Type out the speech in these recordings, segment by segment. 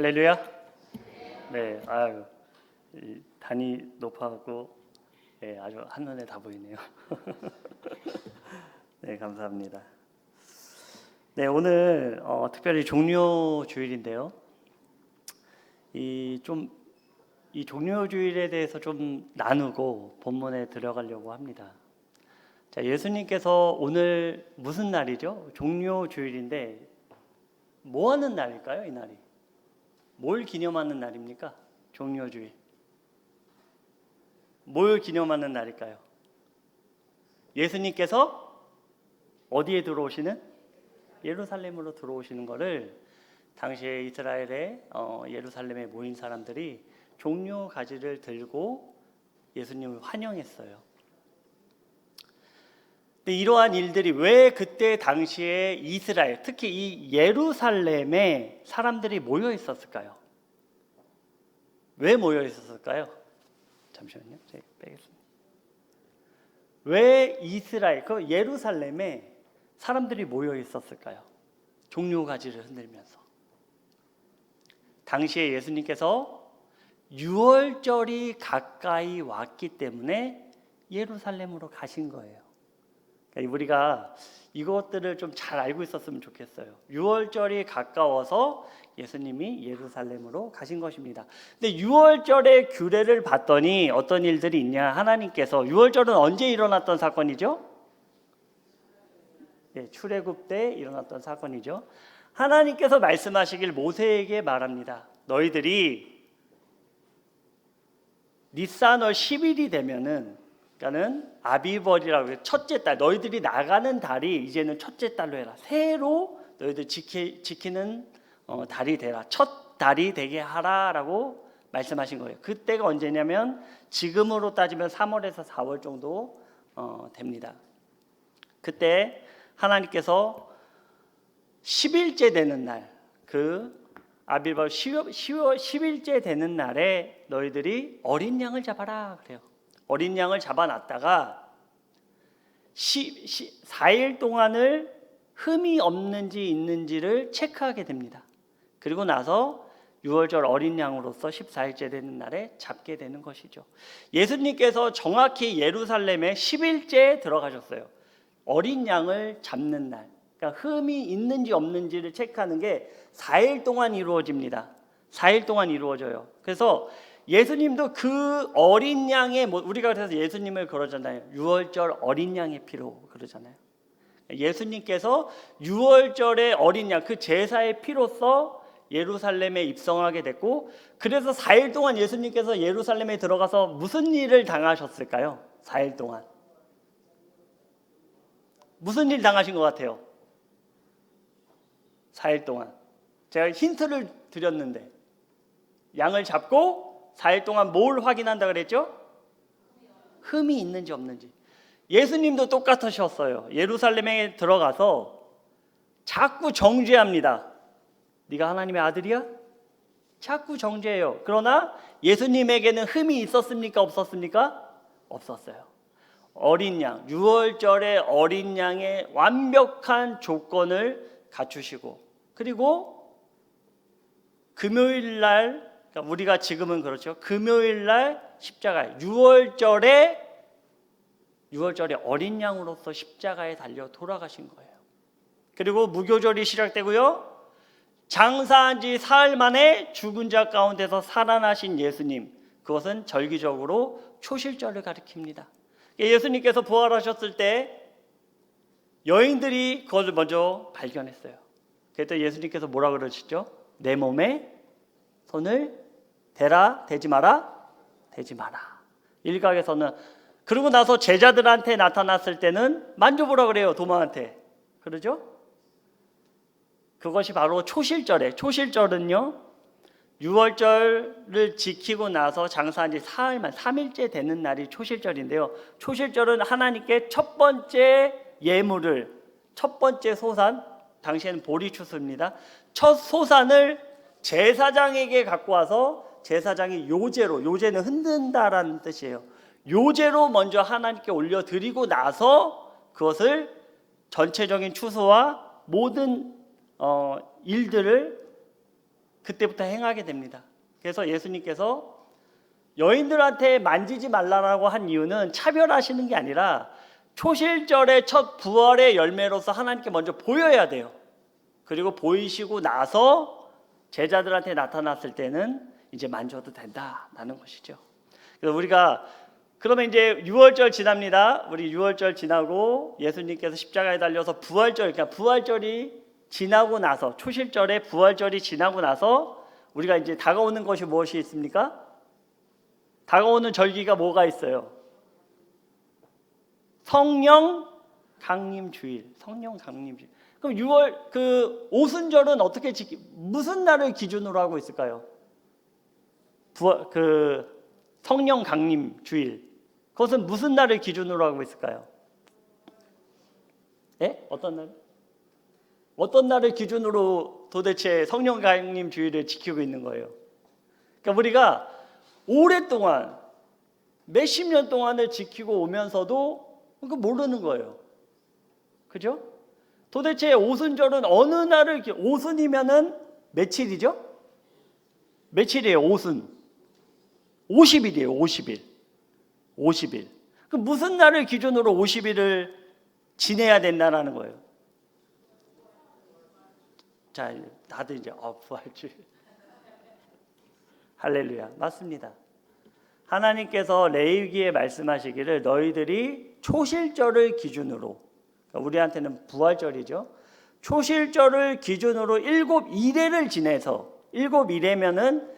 할렐루야. 네, 아유, 단이 높아갖고 아주 한눈에 다 보이네요. 네, 감사합니다. 네, 오늘 특별히 종료주일인데요. 이 종료주일에 대해서 좀 나누고 본문에 들어가려고 합니다. 자, 예수님께서 오늘 무슨 날이죠? 종료주일인데 뭐 하는 날일까요? 이 날이 뭘 기념하는 날입니까? 종료주일. 뭘 기념하는 날일까요? 예수님께서 어디에 들어오시는? 예루살렘으로 들어오시는 것을 당시에 이스라엘의 예루살렘에 모인 사람들이 종려 가지를 들고 예수님을 환영했어요. 근데 이러한 일들이 왜 그때 당시에 이스라엘, 특히 이 예루살렘에 사람들이 모여 있었을까요? 왜 모여 있었을까요? 잠시만요. 제가 빼겠습니다. 왜 이스라엘, 그 예루살렘에 사람들이 모여 있었을까요? 종려 가지를 흔들면서. 당시에 예수님께서 유월절이 가까이 왔기 때문에 예루살렘으로 가신 거예요. 우리가 이것들을 좀 잘 알고 있었으면 좋겠어요. 유월절이 가까워서 예수님이 예루살렘으로 가신 것입니다. 근데 유월절의 규례를 봤더니 어떤 일들이 있냐? 하나님께서 유월절은 언제 일어났던 사건이죠? 네, 출애굽 때 일어났던 사건이죠. 하나님께서 말씀하시길 모세에게 말합니다. 너희들이 니산월 10일이 되면은, 그러니까는 아비벌이라고 해서 첫째 달, 너희들이 나가는 달이 이제는 첫째 달로 해라. 새로 너희들 지키는 달이 되라. 첫 달이 되게 하라라고 말씀하신 거예요. 그때가 언제냐면 지금으로 따지면 3월에서 4월 정도 됩니다. 그때 하나님께서 10일째 되는 날, 그 아비벌 10일째 되는 날에 너희들이 어린 양을 잡아라 그래요. 어린 양을 잡아놨다가 4일 동안을 흠이 없는지 있는지를 체크하게 됩니다. 그리고 나서 6월절 어린 양으로서 14일째 되는 날에 잡게 되는 것이죠. 예수님께서 정확히 예루살렘에 10일째 들어가셨어요. 어린 양을 잡는 날, 그러니까 흠이 있는지 없는지를 체크하는 게 4일 동안 이루어집니다. 4일 동안 이루어져요. 그래서 예수님도 그 어린 양의, 우리가 그래서 예수님을 그러잖아요. 유월절 어린 양의 피로 그러잖아요. 예수님께서 유월절의 어린 양, 그 제사의 피로써 예루살렘에 입성하게 됐고, 그래서 4일 동안 예수님께서 예루살렘에 들어가서 무슨 일을 당하셨을까요? 4일 동안 무슨 일 당하신 것 같아요? 4일 동안 제가 힌트를 드렸는데, 양을 잡고 4일 동안 뭘 확인한다 그랬죠? 흠이 있는지 없는지. 예수님도 똑같으셨어요. 예루살렘에 들어가서 자꾸 정죄합니다. 네가 하나님의 아들이야? 자꾸 정죄해요. 그러나 예수님에게는 흠이 있었습니까? 없었습니까? 없었어요. 어린 양, 유월절의 어린 양의 완벽한 조건을 갖추시고, 그리고 금요일 날, 그러니까 우리가 지금은 그렇죠. 금요일 날 십자가에 유월절에 어린 양으로서 십자가에 달려 돌아가신 거예요. 그리고 무교절이 시작되고요. 장사한 지 사흘 만에 죽은 자 가운데서 살아나신 예수님, 그것은 절기적으로 초실절을 가리킵니다. 예수님께서 부활하셨을 때 여인들이 그것을 먼저 발견했어요. 그랬더니 예수님께서 뭐라 그러시죠? 내 몸에 손을 대라, 대지 마라, 대지 마라. 일각에서는, 그러고 나서 제자들한테 나타났을 때는 만져보라 그래요. 도마한테. 그러죠? 그것이 바로 초실절은요, 6월절을 지키고 나서 장사한 지 3일째 되는 날이 초실절인데요. 초실절은 하나님께 첫 번째 예물을, 첫 번째 소산, 당시에는 보리추수입니다. 첫 소산을 제사장에게 갖고 와서 제사장이 요제는 흔든다라는 뜻이에요. 요제로 먼저 하나님께 올려드리고 나서 그것을 전체적인 추수와 모든 일들을 그때부터 행하게 됩니다. 그래서 예수님께서 여인들한테 만지지 말라고 한 이유는 차별하시는 게 아니라 초실절의 첫 부활의 열매로서 하나님께 먼저 보여야 돼요. 그리고 보이시고 나서 제자들한테 나타났을 때는 이제 만져도 된다라는 것이죠. 그래서 우리가 그러면 이제 6월절 지납니다. 우리 6월절 지나고 예수님께서 십자가에 달려서 부활절, 그러니까 부활절이 지나고 나서 초실절에 부활절이 지나고 나서 우리가 이제 다가오는 것이 무엇이 있습니까? 다가오는 절기가 뭐가 있어요? 성령 강림 주일. 성령 강림 주일. 그럼 6월 그 오순절은 어떻게 무슨 날을 기준으로 하고 있을까요? 성령 강림 주일. 그것은 무슨 날을 기준으로 하고 있을까요? 예? 어떤 날? 어떤 날을 기준으로 도대체 성령 강림 주일을 지키고 있는 거예요? 그러니까 우리가 오랫동안 몇십 년 동안을 지키고 오면서도 그거 모르는 거예요. 그죠? 도대체 오순절은 어느 날을 오순이면은 며칠이죠? 며칠이에요? 오순 50일이에요. 50일. 50일. 그럼 무슨 날을 기준으로 50일을 지내야 된다는 거예요? 자, 다들 이제 부활주일. 할렐루야. 맞습니다. 하나님께서 레위기에 말씀하시기를 너희들이 초실절을 기준으로, 그러니까 우리한테는 부활절이죠. 초실절을 기준으로 7일을 지내서 7일이면은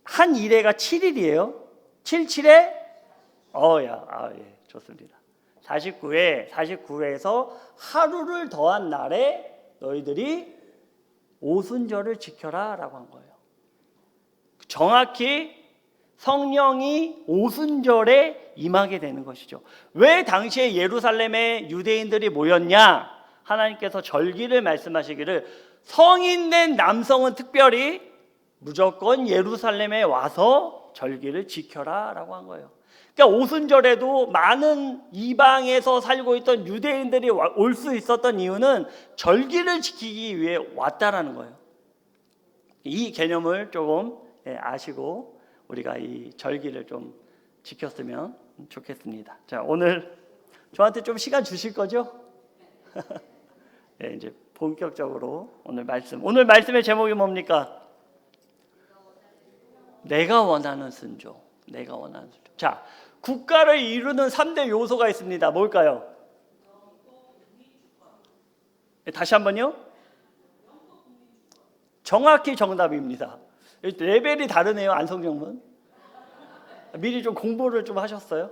한 일회가 7일이에요. 77에 예, 좋습니다. 49회에서 하루를 더한 날에 너희들이 오순절을 지켜라 라고 한 거예요. 정확히 성령이 오순절에 임하게 되는 것이죠. 왜 당시에 예루살렘에 유대인들이 모였냐? 하나님께서 절기를 말씀하시기를 성인된 남성은 특별히 무조건 예루살렘에 와서 절기를 지켜라 라고 한 거예요. 그러니까 오순절에도 많은 이방에서 살고 있던 유대인들이 올 수 있었던 이유는 절기를 지키기 위해 왔다라는 거예요. 이 개념을 조금 아시고 우리가 이 절기를 좀 지켰으면 좋겠습니다. 자, 오늘 저한테 좀 시간 주실 거죠? 네, 이제 본격적으로 오늘 말씀의 제목이 뭡니까? 내가 원하는 순종. 내가 원하는 순종. 자, 국가를 이루는 3대 요소가 있습니다. 뭘까요? 다시 한번요. 정확히 정답입니다. 레벨이 다르네요. 안성정문. 미리 좀 공부를 좀 하셨어요?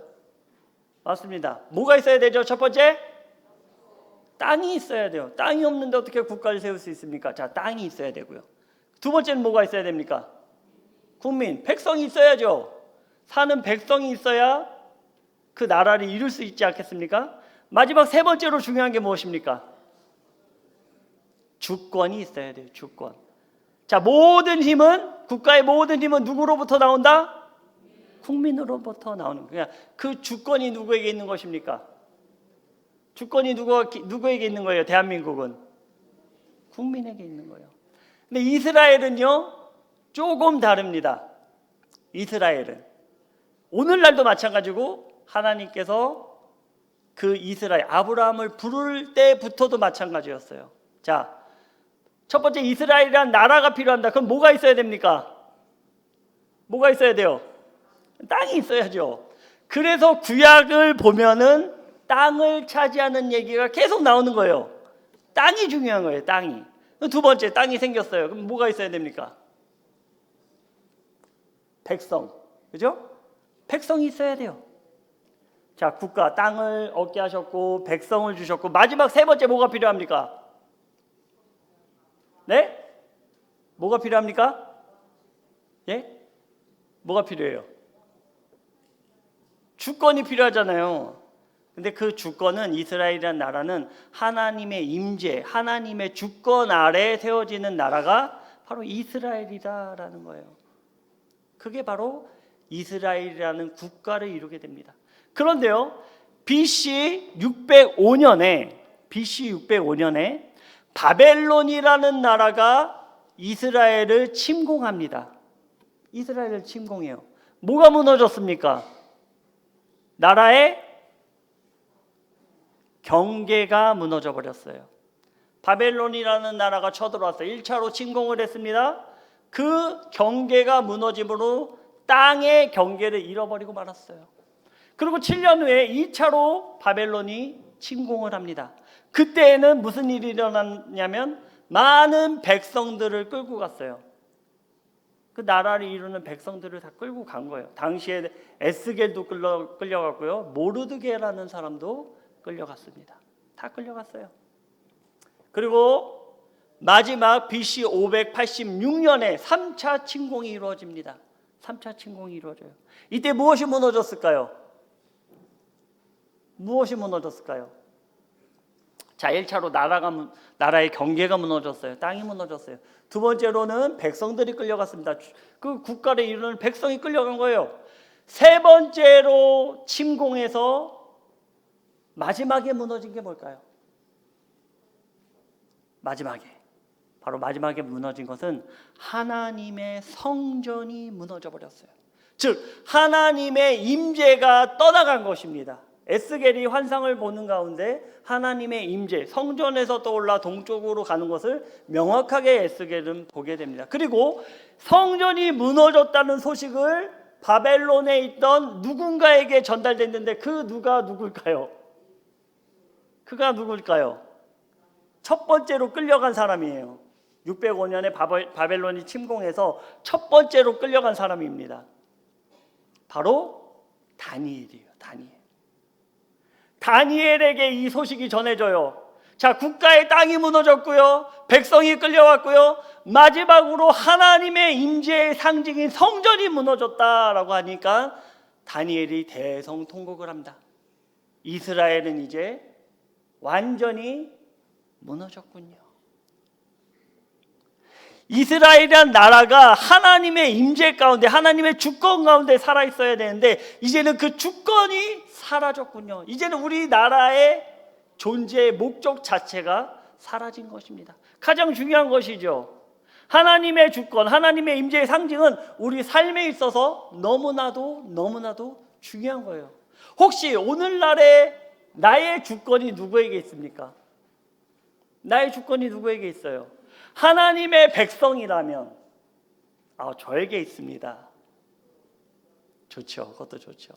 맞습니다. 뭐가 있어야 되죠? 첫 번째, 땅이 있어야 돼요. 땅이 없는데 어떻게 국가를 세울 수 있습니까? 자, 땅이 있어야 되고요. 두 번째는 뭐가 있어야 됩니까? 국민, 백성이 있어야죠. 사는 백성이 있어야 그 나라를 이룰 수 있지 않겠습니까? 마지막 세 번째로 중요한 게 무엇입니까? 주권이 있어야 돼요. 주권. 자, 국가의 모든 힘은 누구로부터 나온다? 국민으로부터 나오는 거예요. 그 주권이 누구에게 있는 것입니까? 주권이 누구에게 있는 거예요? 대한민국은 국민에게 있는 거예요. 근데 이스라엘은요 조금 다릅니다. 이스라엘은 오늘날도 마찬가지고 하나님께서 그 이스라엘 아브라함을 부를 때부터도 마찬가지였어요. 자, 첫 번째 이스라엘이란 나라가 필요합니다. 그럼 뭐가 있어야 됩니까? 뭐가 있어야 돼요? 땅이 있어야죠. 그래서 구약을 보면은 땅을 차지하는 얘기가 계속 나오는 거예요. 땅이 중요한 거예요. 땅이. 두 번째, 땅이 생겼어요. 그럼 뭐가 있어야 됩니까? 백성. 그죠? 백성이 있어야 돼요. 자, 국가, 땅을 얻게 하셨고 백성을 주셨고 마지막 세 번째 뭐가 필요합니까? 네? 뭐가 필요합니까? 예? 뭐가 필요해요? 주권이 필요하잖아요. 근데 그 주권은 이스라엘이라는 나라는 하나님의 임재, 하나님의 주권 아래 세워지는 나라가 바로 이스라엘이다라는 거예요. 그게 바로 이스라엘이라는 국가를 이루게 됩니다. 그런데요, BC 605년에 바벨론이라는 나라가 이스라엘을 침공합니다. 이스라엘을 침공해요. 뭐가 무너졌습니까? 나라의 경계가 무너져 버렸어요. 바벨론이라는 나라가 쳐들어왔어요. 1차로 침공을 했습니다. 그 경계가 무너짐으로 땅의 경계를 잃어버리고 말았어요. 그리고 7년 후에 2차로 바벨론이 침공을 합니다. 그때에는 무슨 일이 일어났냐면 많은 백성들을 끌고 갔어요. 그 나라를 이루는 백성들을 다 끌고 간 거예요. 당시에 에스겔도 끌려갔고요. 모르드게라는 사람도 끌려갔습니다. 다 끌려갔어요. 그리고 마지막 BC 586년에 3차 침공이 이루어집니다. 3차 침공이 이루어져요. 이때 무엇이 무너졌을까요? 무엇이 무너졌을까요? 자, 1차로 나라의 경계가 무너졌어요. 땅이 무너졌어요. 두 번째로는 백성들이 끌려갔습니다. 그 국가를 이루는 백성이 끌려간 거예요. 세 번째로 침공해서 마지막에 무너진 게 뭘까요? 바로 마지막에 무너진 것은 하나님의 성전이 무너져 버렸어요. 즉 하나님의 임재가 떠나간 것입니다. 에스겔이 환상을 보는 가운데 하나님의 임재, 성전에서 떠올라 동쪽으로 가는 것을 명확하게 에스겔은 보게 됩니다. 그리고 성전이 무너졌다는 소식을 바벨론에 있던 누군가에게 전달됐는데 그 누가 누굴까요? 그가 누굴까요? 첫 번째로 끌려간 사람이에요. 605년에 바벨론이 침공해서 첫 번째로 끌려간 사람입니다. 바로 다니엘이에요. 다니엘에게 이 소식이 전해져요. 자, 국가의 땅이 무너졌고요. 백성이 끌려왔고요. 마지막으로 하나님의 임재의 상징인 성전이 무너졌다라고 하니까 다니엘이 대성통곡을 합니다. 이스라엘은 이제 완전히 무너졌군요. 이스라엘이란 나라가 하나님의 임재 가운데, 하나님의 주권 가운데 살아 있어야 되는데 이제는 그 주권이 사라졌군요. 이제는 우리나라의 존재의 목적 자체가 사라진 것입니다. 가장 중요한 것이죠. 하나님의 주권, 하나님의 임재의 상징은 우리 삶에 있어서 너무나도 중요한 거예요. 혹시 오늘날의 나의 주권이 누구에게 있습니까? 나의 주권이 누구에게 있어요? 하나님의 백성이라면 저에게 있습니다. 좋죠. 그것도 좋죠.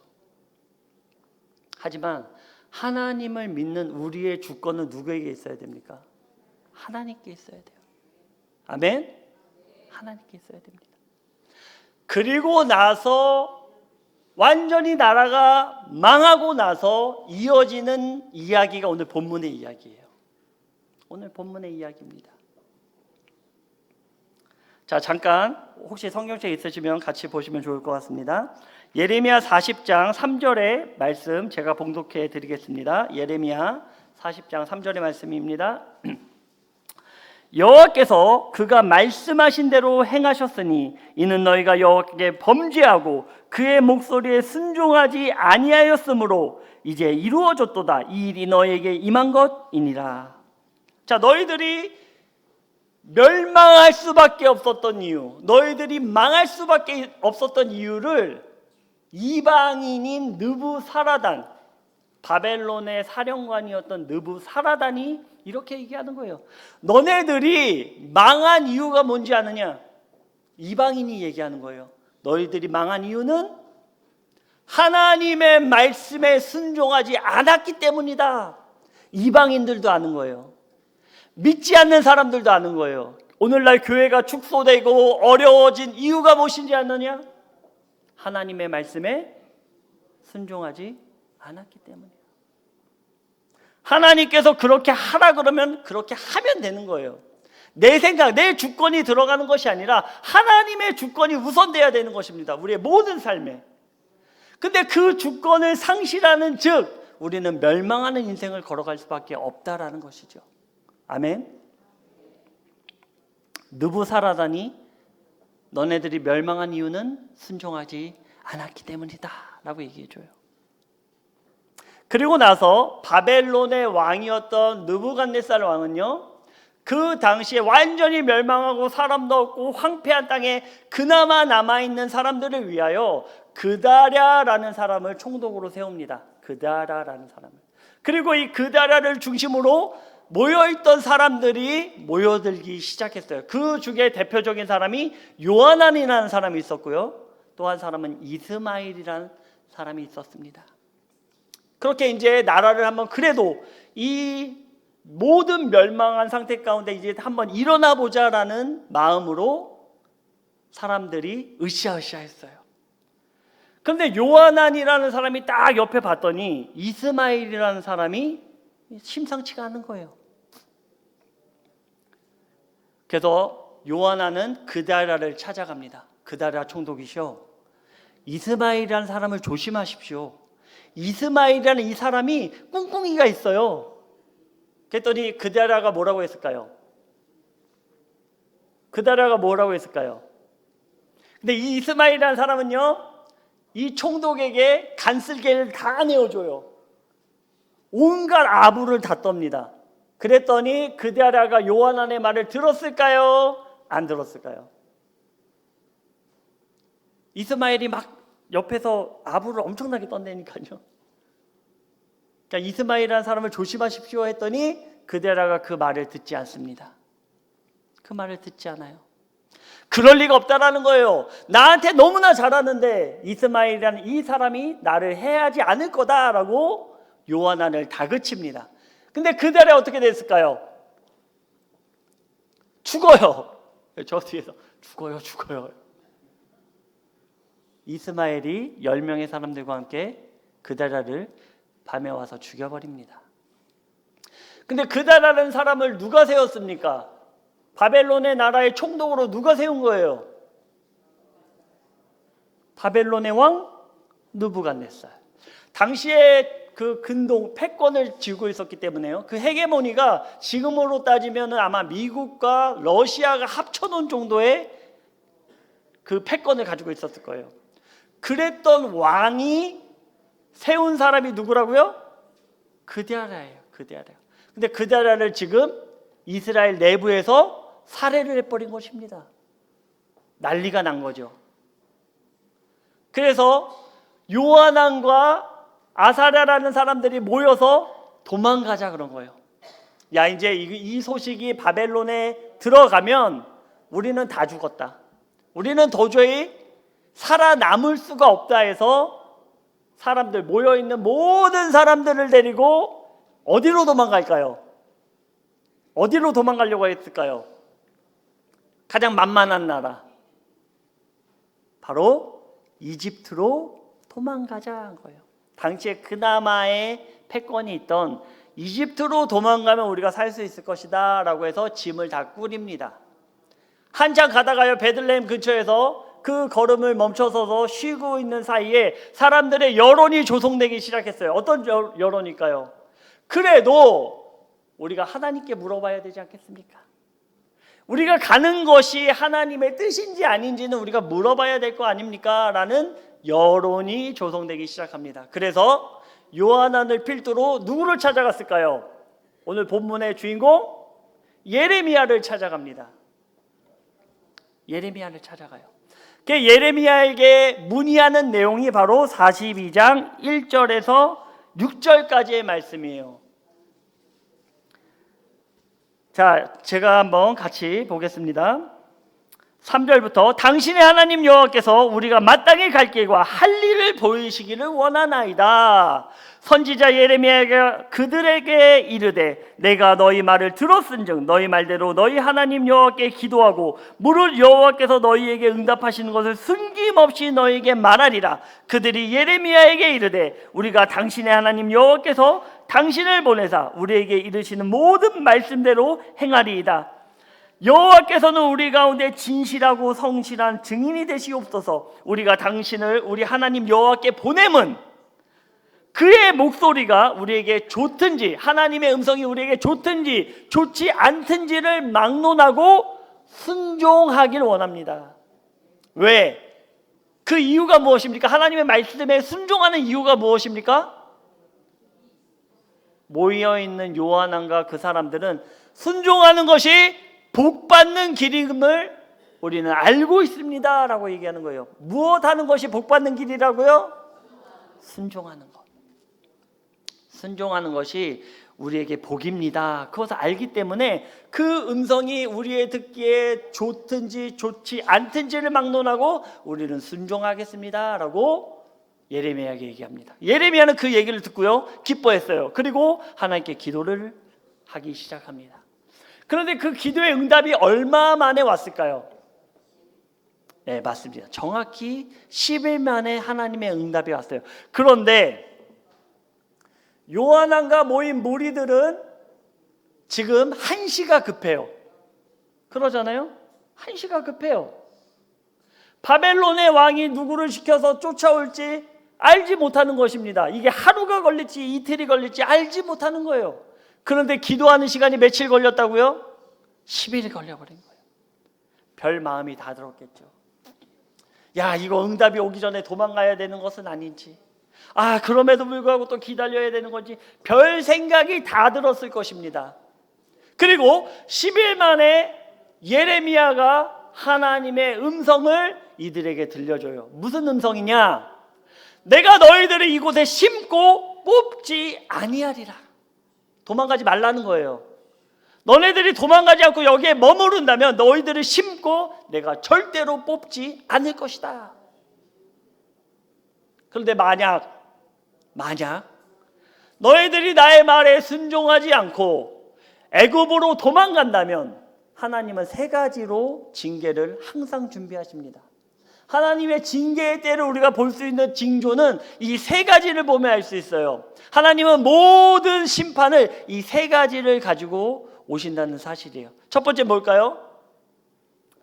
하지만 하나님을 믿는 우리의 주권은 누구에게 있어야 됩니까? 하나님께 있어야 돼요. 아멘? 하나님께 있어야 됩니다. 그리고 나서 완전히 나라가 망하고 나서 이어지는 이야기가 오늘 본문의 이야기예요. 오늘 본문의 이야기입니다. 자, 잠깐 혹시 성경책에 있으시면 같이 보시면 좋을 것 같습니다. 예레미야 40장 3절의 말씀 제가 봉독해 드리겠습니다. 예레미야 40장 3절의 말씀입니다. 여호와께서 그가 말씀하신 대로 행하셨으니 이는 너희가 여호와께 범죄하고 그의 목소리에 순종하지 아니하였으므로 이제 이루어졌도다. 이 일이 너희에게 임한 것이니라. 자, 너희들이 멸망할 수밖에 없었던 이유, 너희들이 망할 수밖에 없었던 이유를 이방인인 느부사라단, 바벨론의 사령관이었던 느부사라단이 이렇게 얘기하는 거예요. 너네들이 망한 이유가 뭔지 아느냐? 이방인이 얘기하는 거예요. 너희들이 망한 이유는 하나님의 말씀에 순종하지 않았기 때문이다. 이방인들도 아는 거예요. 믿지 않는 사람들도 아는 거예요. 오늘날 교회가 축소되고 어려워진 이유가 무엇인지 아느냐? 하나님의 말씀에 순종하지 않았기 때문이에요. 하나님께서 그렇게 하라 그러면 그렇게 하면 되는 거예요. 내 생각, 내 주권이 들어가는 것이 아니라 하나님의 주권이 우선돼야 되는 것입니다. 우리의 모든 삶에. 근데 그 주권을 상실하는 즉 우리는 멸망하는 인생을 걸어갈 수밖에 없다라는 것이죠. 아멘. 느부사라단이 너네들이 멸망한 이유는 순종하지 않았기 때문이다 라고 얘기해줘요. 그리고 나서 바벨론의 왕이었던 느부갓네살 왕은요, 그 당시에 완전히 멸망하고 사람도 없고 황폐한 땅에 그나마 남아있는 사람들을 위하여 그다랴라는 사람을 총독으로 세웁니다. 그다랴라는 사람을. 그리고 이 그다랴를 중심으로 모여있던 사람들이 모여들기 시작했어요. 그 중에 대표적인 사람이 요하난이라는 사람이 있었고요, 또 한 사람은 이스마엘이라는 사람이 있었습니다. 그렇게 이제 나라를 한번, 그래도 이 모든 멸망한 상태 가운데 이제 한번 일어나 보자라는 마음으로 사람들이 으쌰으쌰 했어요. 그런데 요하난이라는 사람이 딱 옆에 봤더니 이스마엘이라는 사람이 심상치가 않은 거예요. 그래서 요하난은 그다랴를 찾아갑니다. 그다랴 총독이시오, 이스마엘이라는 사람을 조심하십시오. 이스마엘이라는 이 사람이 꿍꿍이가 있어요. 그랬더니 그다랴가 뭐라고 했을까요? 그다랴가 뭐라고 했을까요? 근데 이 이스마엘이라는 사람은요, 이 총독에게 간슬개를 다 내어줘요. 온갖 아부를 다 떱니다. 그랬더니 그다랴가 요하난의 말을 들었을까요? 안 들었을까요? 이스마엘이 막 옆에서 아부를 엄청나게 떤다니까요. 그러니까 이스마엘이라는 사람을 조심하십시오 했더니 그다랴가 그 말을 듣지 않습니다. 그 말을 듣지 않아요. 그럴 리가 없다라는 거예요. 나한테 너무나 잘하는데 이스마엘이라는 이 사람이 나를 해하지 않을 거다라고 요하난을 다그칩니다. 근데 그다랴 어떻게 됐을까요? 죽어요. 저 뒤에서 죽어요. 이스마엘이 10명의 사람들과 함께 그다랴를 밤에 와서 죽여버립니다. 근데 그다랴라는 사람을 누가 세웠습니까? 바벨론의 나라의 총독으로 누가 세운 거예요? 바벨론의 왕 느부갓네살. 당시에 그 근동 패권을 쥐고 있었기 때문에요, 그 헤게모니가 지금으로 따지면 아마 미국과 러시아가 합쳐놓은 정도의 그 패권을 가지고 있었을 거예요. 그랬던 왕이 세운 사람이 누구라고요? 그다랴예요. 그다랴. 근데 그다랴를 지금 이스라엘 내부에서 살해를 해버린 것입니다. 난리가 난 거죠. 그래서 요하난과 아사랴라는 사람들이 모여서 도망가자 그런 거예요. 야, 이제 이 소식이 바벨론에 들어가면 우리는 다 죽었다, 우리는 도저히 살아남을 수가 없다 해서 사람들, 모여있는 모든 사람들을 데리고 어디로 도망갈까요? 어디로 도망가려고 했을까요? 가장 만만한 나라, 바로 이집트로 도망가자 한 거예요. 당시에 그나마의 패권이 있던 이집트로 도망가면 우리가 살 수 있을 것이다 라고 해서 짐을 다 꾸립니다. 한참 가다가요, 베들레헴 근처에서 그 걸음을 멈춰서서 쉬고 있는 사이에 사람들의 여론이 조성되기 시작했어요. 어떤 여론일까요? 그래도 우리가 하나님께 물어봐야 되지 않겠습니까? 우리가 가는 것이 하나님의 뜻인지 아닌지는 우리가 물어봐야 될 거 아닙니까? 라는 여론이 조성되기 시작합니다. 그래서 요하난을 필두로 누구를 찾아갔을까요? 오늘 본문의 주인공 예레미야를 찾아갑니다. 예레미야를 찾아가요. 그 예레미야에게 문의하는 내용이 바로 42장 1절에서 6절까지의 말씀이에요. 자, 제가 한번 같이 보겠습니다. 3절부터 당신의 하나님 여호와께서 우리가 마땅히 갈 길과 할 일을 보이시기를 원하나이다. 선지자 예레미야가 그들에게 이르되 내가 너희 말을 들었은즉 너희 말대로 너희 하나님 여호와께 기도하고 무릇 여호와께서 너희에게 응답하시는 것을 숨김없이 너희에게 말하리라. 그들이 예레미야에게 이르되 우리가 당신의 하나님 여호와께서 당신을 보내사 우리에게 이르시는 모든 말씀대로 행하리이다. 여호와께서는 우리 가운데 진실하고 성실한 증인이 되시옵소서. 우리가 당신을 우리 하나님 여호와께 보냄은 그의 목소리가 우리에게 좋든지 하나님의 음성이 우리에게 좋든지 좋지 않든지를 막론하고 순종하길 원합니다. 왜? 그 이유가 무엇입니까? 하나님의 말씀에 순종하는 이유가 무엇입니까? 모여 있는 요한왕과 그 사람들은 순종하는 것이 복받는 길임을 우리는 알고 있습니다 라고 얘기하는 거예요. 무엇 하는 것이 복받는 길이라고요? 순종하는 것. 순종하는 것이 우리에게 복입니다. 그것을 알기 때문에 그 음성이 우리의 듣기에 좋든지 좋지 않든지를 막론하고 우리는 순종하겠습니다 라고 예레미야에게 얘기합니다. 예레미야는 그 얘기를 듣고요 기뻐했어요. 그리고 하나님께 기도를 하기 시작합니다. 그런데 그 기도의 응답이 얼마 만에 왔을까요? 네, 맞습니다. 정확히 10일 만에 하나님의 응답이 왔어요. 그런데 요한왕과 모인 무리들은 지금 한시가 급해요. 그러잖아요? 한시가 급해요. 바벨론의 왕이 누구를 시켜서 쫓아올지 알지 못하는 것입니다. 이게 하루가 걸릴지 이틀이 걸릴지 알지 못하는 거예요. 그런데 기도하는 시간이 며칠 걸렸다고요? 10일이 걸려버린 거예요. 별 마음이 다 들었겠죠. 야, 이거 응답이 오기 전에 도망가야 되는 것은 아닌지, 그럼에도 불구하고 또 기다려야 되는 건지 별 생각이 다 들었을 것입니다. 그리고 10일 만에 예레미야가 하나님의 음성을 이들에게 들려줘요. 무슨 음성이냐? 내가 너희들을 이곳에 심고 뽑지 아니하리라. 도망가지 말라는 거예요. 너네들이 도망가지 않고 여기에 머무른다면 너희들을 심고 내가 절대로 뽑지 않을 것이다. 그런데 만약 너희들이 나의 말에 순종하지 않고 애굽으로 도망간다면 하나님은 세 가지로 징계를 항상 준비하십니다. 하나님의 징계의 때를 우리가 볼 수 있는 징조는 이 세 가지를 보면 알 수 있어요. 하나님은 모든 심판을 이 세 가지를 가지고 오신다는 사실이에요. 첫 번째 뭘까요?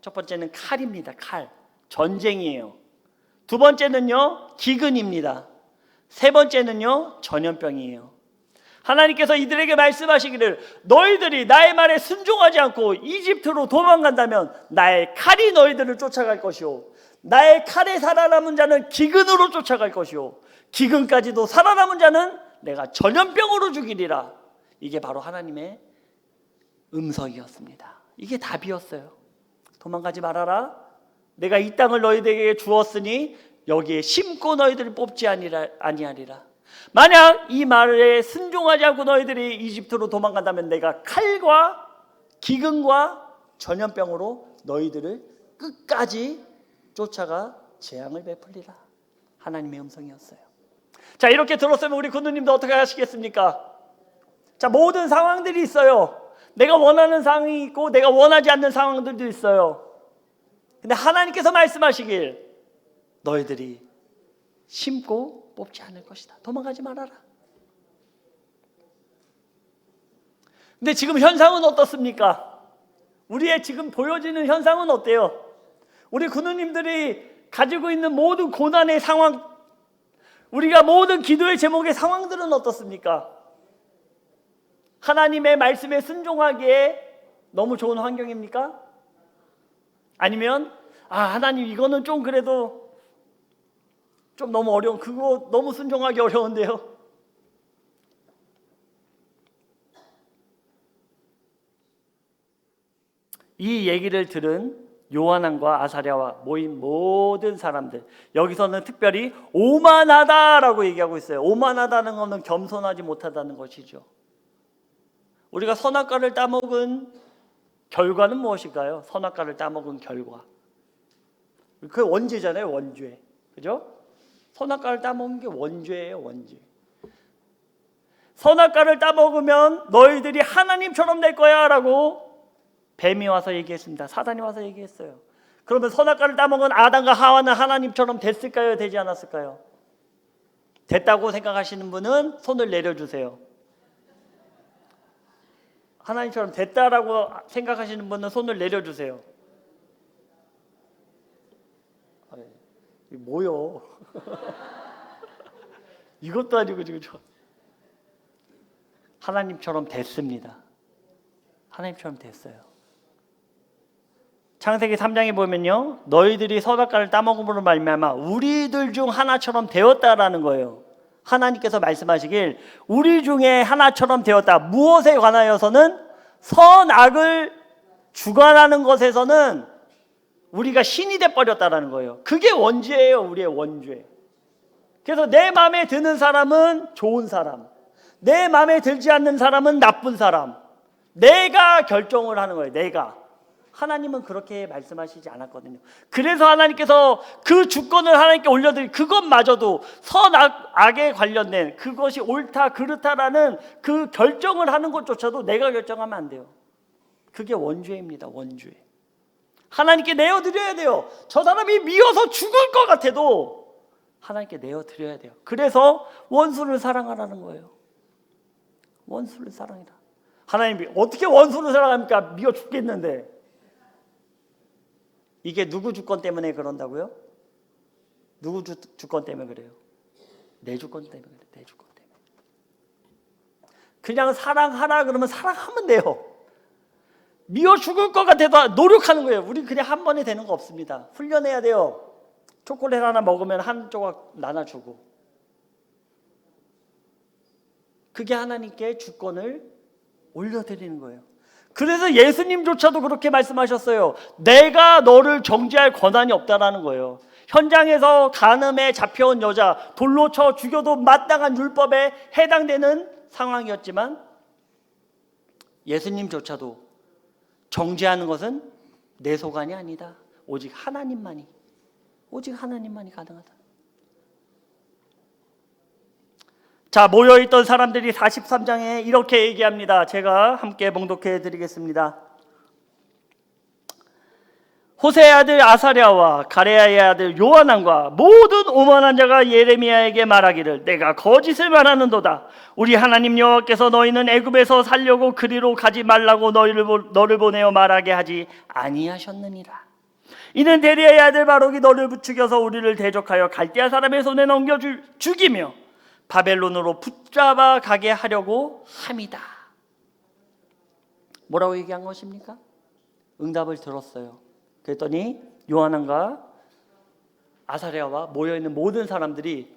첫 번째는 칼입니다. 칼. 전쟁이에요. 두 번째는요, 기근입니다. 세 번째는요, 전염병이에요. 하나님께서 이들에게 말씀하시기를 너희들이 나의 말에 순종하지 않고 이집트로 도망간다면 나의 칼이 너희들을 쫓아갈 것이요, 나의 칼에 살아남은 자는 기근으로 쫓아갈 것이요, 기근까지도 살아남은 자는 내가 전염병으로 죽이리라. 이게 바로 하나님의 음성이었습니다. 이게 답이었어요. 도망가지 말아라. 내가 이 땅을 너희들에게 주었으니 여기에 심고 너희들을 뽑지 아니하리라. 만약 이 말에 순종하지 않고 너희들이 이집트로 도망간다면 내가 칼과 기근과 전염병으로 너희들을 끝까지 쫓아가 재앙을 베풀리라. 하나님의 음성이었어요. 자, 이렇게 들었으면 우리 군우님도 어떻게 하시겠습니까? 자, 모든 상황들이 있어요. 내가 원하는 상황이 있고 내가 원하지 않는 상황들도 있어요. 근데 하나님께서 말씀하시길 너희들이 심고 뽑지 않을 것이다. 도망가지 말아라. 근데 지금 현상은 어떻습니까? 우리의 지금 보여지는 현상은 어때요? 우리 군우님들이 가지고 있는 모든 고난의 상황, 우리가 모든 기도의 제목의 상황들은 어떻습니까? 하나님의 말씀에 순종하기에 너무 좋은 환경입니까? 아니면 하나님 이거는 좀 그래도 좀 너무 어려운, 그거 너무 순종하기 어려운데요. 이 얘기를 들은 요한왕과 아사랴와 모인 모든 사람들, 여기서는 특별히 오만하다라고 얘기하고 있어요. 오만하다는 것은 겸손하지 못하다는 것이죠. 우리가 선악과를 따먹은 결과는 무엇일까요? 선악과를 따먹은 결과, 그 원죄잖아요. 원죄. 그죠? 선악과를 따먹은 게 원죄예요. 원죄. 선악과를 따먹으면 너희들이 하나님처럼 될 거야 라고 뱀이 와서 얘기했습니다. 사단이 와서 얘기했어요. 그러면 선악과를 따먹은 아담과 하와는 하나님처럼 됐을까요? 되지 않았을까요? 됐다고 생각하시는 분은 손을 내려주세요. 하나님처럼 됐다라고 생각하시는 분은 손을 내려주세요. 뭐요? 이것도 아니고 지금 하나님처럼 됐습니다. 하나님처럼 됐어요. 창세기 3장에 보면요, 너희들이 선악과를 따먹음으로 말미암아 우리들 중 하나처럼 되었다라는 거예요. 하나님께서 말씀하시길 우리 중에 하나처럼 되었다. 무엇에 관하여서는 선악을 주관하는 것에서는 우리가 신이 돼버렸다라는 거예요. 그게 원죄예요. 우리의 원죄. 그래서 내 마음에 드는 사람은 좋은 사람, 내 마음에 들지 않는 사람은 나쁜 사람, 내가 결정을 하는 거예요. 내가. 하나님은 그렇게 말씀하시지 않았거든요. 그래서 하나님께서 그 주권을 하나님께 올려드린 그것마저도 선악에 관련된 그것이 옳다 그렇다라는 그 결정을 하는 것조차도 내가 결정하면 안 돼요. 그게 원죄입니다. 원죄. 하나님께 내어드려야 돼요. 저 사람이 미워서 죽을 것 같아도 하나님께 내어드려야 돼요. 그래서 원수를 사랑하라는 거예요. 원수를 사랑해라. 하나님이 어떻게 원수를 사랑합니까? 미워 죽겠는데. 이게 누구 주권 때문에 그런다고요? 누구 주권 때문에 그래요? 내 주권 때문에 그래요. 내 주권 때문에. 그냥 사랑하라 그러면 사랑하면 돼요. 미워 죽을 것 같아도 노력하는 거예요. 우리 그냥 한 번에 되는 거 없습니다. 훈련해야 돼요. 초콜릿 하나 먹으면 한 조각 나눠주고. 그게 하나님께 주권을 올려드리는 거예요. 그래서 예수님조차도 그렇게 말씀하셨어요. 내가 너를 정죄할 권한이 없다라는 거예요. 현장에서 간음에 잡혀온 여자 돌로 쳐 죽여도 마땅한 율법에 해당되는 상황이었지만 예수님조차도 정죄하는 것은 내 소관이 아니다. 오직 하나님만이 가능하다. 자, 모여있던 사람들이 43장에 이렇게 얘기합니다. 제가 함께 봉독해 드리겠습니다. 호세의 아들 아사랴와 가레야의 아들 요하난과 모든 오만한 자가 예레미야에게 말하기를 내가 거짓을 말하는도다. 우리 하나님 여호와께서 너희는 애굽에서 살려고 그리로 가지 말라고 너를 보내어 말하게 하지 아니하셨느니라. 이는 데리야의 아들 바록이 너를 부추겨서 우리를 대적하여 갈대아 사람의 손에 넘겨 죽이며 바벨론으로 붙잡아 가게 하려고 함이다. 뭐라고 얘기한 것입니까? 응답을 들었어요. 그랬더니 요하난과 아사랴와 모여있는 모든 사람들이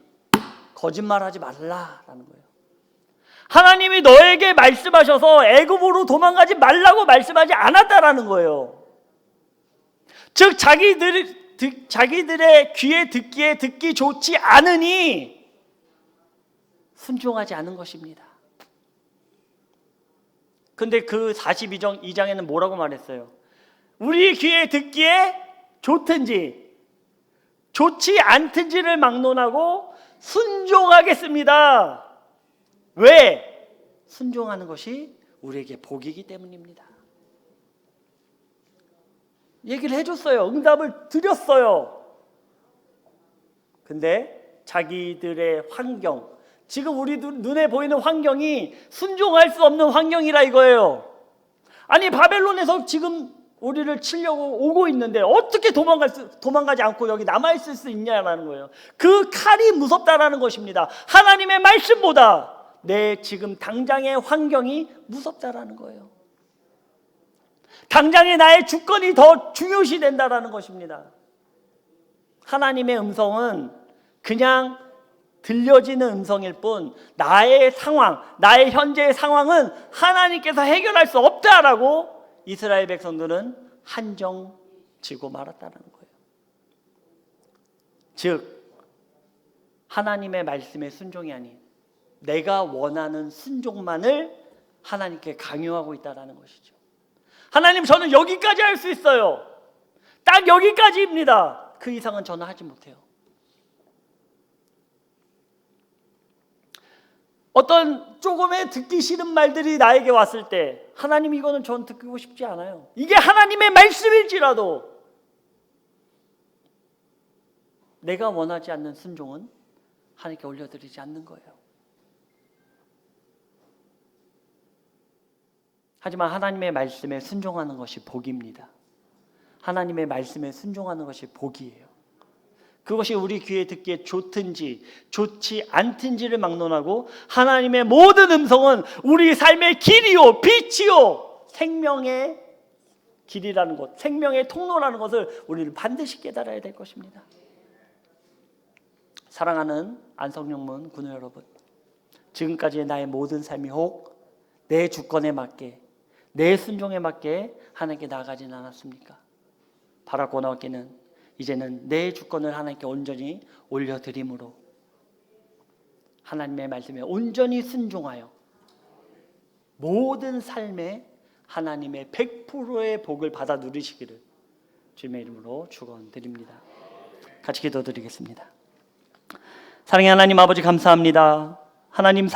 거짓말하지 말라라는 거예요. 하나님이 너에게 말씀하셔서 애굽으로 도망가지 말라고 말씀하지 않았다라는 거예요. 즉 자기들의 귀에 듣기에 듣기 좋지 않으니 순종하지 않은 것입니다. 근데 그 42장에는 뭐라고 말했어요? 우리 귀에 듣기에 좋든지 좋지 않든지를 막론하고 순종하겠습니다. 왜? 순종하는 것이 우리에게 복이기 때문입니다. 얘기를 해줬어요. 응답을 드렸어요. 근데 자기들의 환경, 지금 우리 눈에 보이는 환경이 순종할 수 없는 환경이라 이거예요. 아니 바벨론에서 지금 우리를 치려고 오고 있는데 어떻게 도망가지 않고 여기 남아있을 수 있냐라는 거예요. 그 칼이 무섭다라는 것입니다. 하나님의 말씀보다 내 지금 당장의 환경이 무섭다라는 거예요. 당장의 나의 주권이 더 중요시 된다라는 것입니다. 하나님의 음성은 그냥 들려지는 음성일 뿐 나의 상황, 나의 현재의 상황은 하나님께서 해결할 수 없다라고 이스라엘 백성들은 한정 지고 말았다는 거예요. 즉 하나님의 말씀에 순종이 아닌 내가 원하는 순종만을 하나님께 강요하고 있다는 것이죠. 하나님, 저는 여기까지 할 수 있어요. 딱 여기까지입니다. 그 이상은 저는 하지 못해요. 어떤 조금의 듣기 싫은 말들이 나에게 왔을 때 하나님, 이거는 전 듣고 싶지 않아요. 이게 하나님의 말씀일지라도 내가 원하지 않는 순종은 하나님께 올려드리지 않는 거예요. 하지만 하나님의 말씀에 순종하는 것이 복입니다. 하나님의 말씀에 순종하는 것이 복이에요. 그것이 우리 귀에 듣기에 좋든지 좋지 않든지를 막론하고 하나님의 모든 음성은 우리 삶의 길이요 빛이요 생명의 길이라는 것, 생명의 통로라는 것을 우리는 반드시 깨달아야 될 것입니다. 사랑하는 안성령문 군우 여러분, 지금까지의 나의 모든 삶이 혹 내 주권에 맞게, 내 순종에 맞게 하나님께 나아가진 않았습니까? 바라고 나오기는 이제는 내 주권을 하나님께 온전히 올려드림으로 하나님의 말씀에 온전히 순종하여 모든 삶에 하나님의 100%의 복을 받아 누리시기를 주님의 이름으로 축원드립니다. 같이 기도드리겠습니다. 사랑의 하나님 아버지, 감사합니다. 하나님